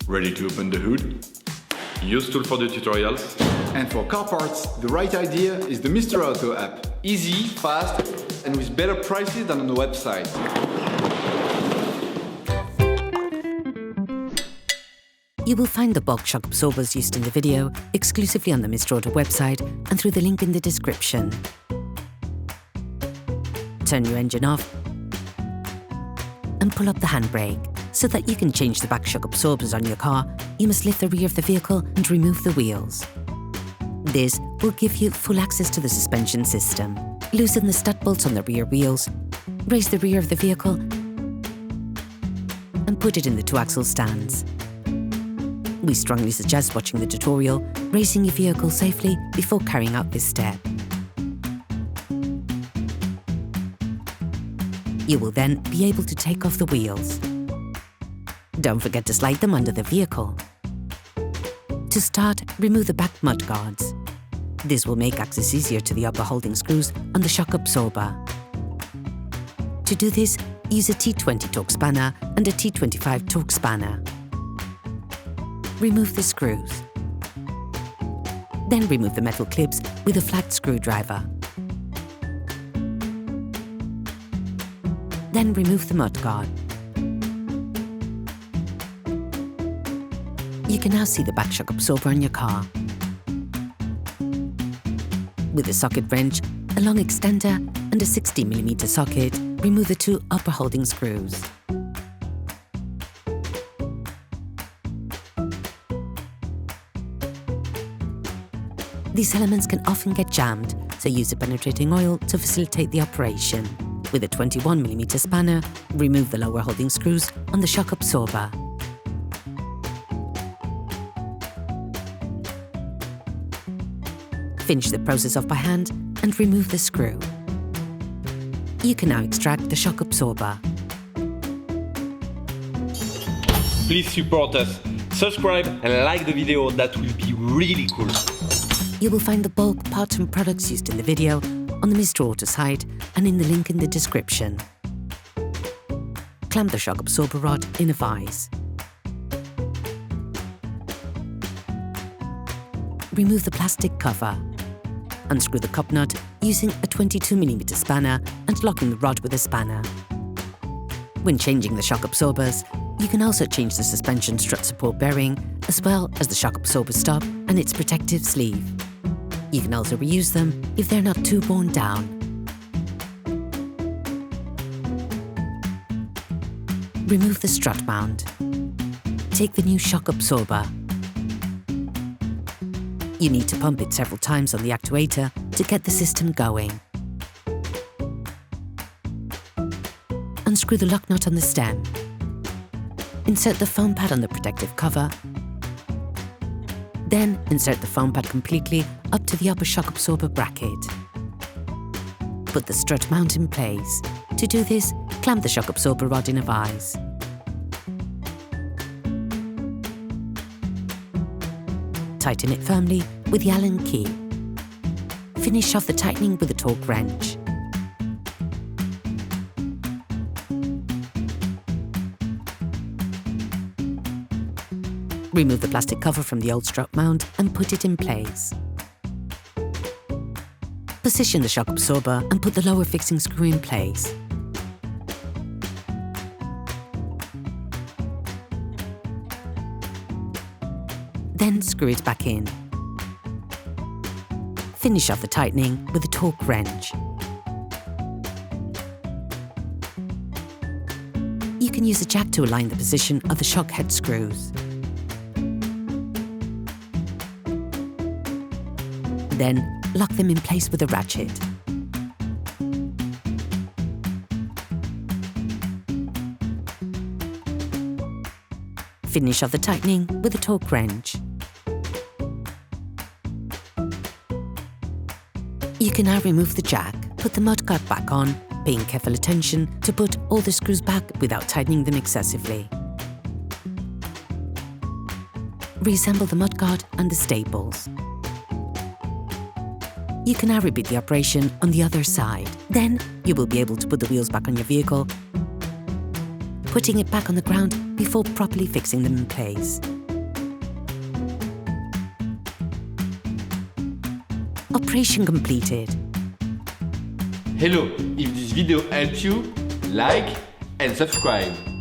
Ready to open the hood? UseTool for the tutorials. And for car parts, the right idea is the Mr. Auto app. Easy, fast, and with better prices than on the website. You will find the bulk shock absorbers used in the video exclusively on the Mr. Auto website and through the link in the description. Turn your engine off and pull up the handbrake. So that you can change the back shock absorbers on your car, you must lift the rear of the vehicle and remove the wheels. This will give you full access to the suspension system. Loosen the stud bolts on the rear wheels, raise the rear of the vehicle and put it in the 2-axle stands. We strongly suggest watching the tutorial, raising your vehicle safely before carrying out this step. You will then be able to take off the wheels. Don't forget to slide them under the vehicle. To start, remove the back mud guards. This will make access easier to the upper holding screws on the shock absorber. To do this, use a T20 Torx spanner and a T25 Torx spanner. Remove the screws. Then remove the metal clips with a flat screwdriver. Then remove the mud guard. You can now see the back shock absorber on your car. With a socket wrench, a long extender and a 60mm socket, remove the 2 upper holding screws. These elements can often get jammed, so use a penetrating oil to facilitate the operation. With a 21mm spanner, remove the lower holding screws on the shock absorber. Finish the process off by hand and remove the screw. You can now extract the shock absorber. Please support us, subscribe and like the video, that will be really cool. You will find the bulk parts and products used in the video on the Mr. Auto site and in the link in the description. Clamp the shock absorber rod in a vise. Remove the plastic cover. Unscrew the cup nut using a 22mm spanner and locking the rod with a spanner. When changing the shock absorbers, you can also change the suspension strut support bearing as well as the shock absorber stop and its protective sleeve. You can also reuse them if they're not too worn down. Remove the strut mount. Take the new shock absorber. You need to pump it several times on the actuator to get the system going. Unscrew the lock nut on the stem. Insert the foam pad on the protective cover. Then insert the foam pad completely up to the upper shock absorber bracket. Put the strut mount in place. To do this, clamp the shock absorber rod in a vise. Tighten it firmly with the Allen key. Finish off the tightening with a Torx wrench. Remove the plastic cover from the old strut mount and put it in place. Position the shock absorber and put the lower fixing screw in place. Then screw it back in. Finish off the tightening with a Torx wrench. You can use a jack to align the position of the shock head screws. Then lock them in place with a ratchet. Finish off the tightening with a Torx wrench. You can now remove the jack, put the mudguard back on, paying careful attention to put all the screws back without tightening them excessively. Reassemble the mudguard and the staples. You can now repeat the operation on the other side. Then you will be able to put the wheels back on your vehicle, putting it back on the ground before properly fixing them in place. Operation completed. Hello, if this video helped you, like and subscribe.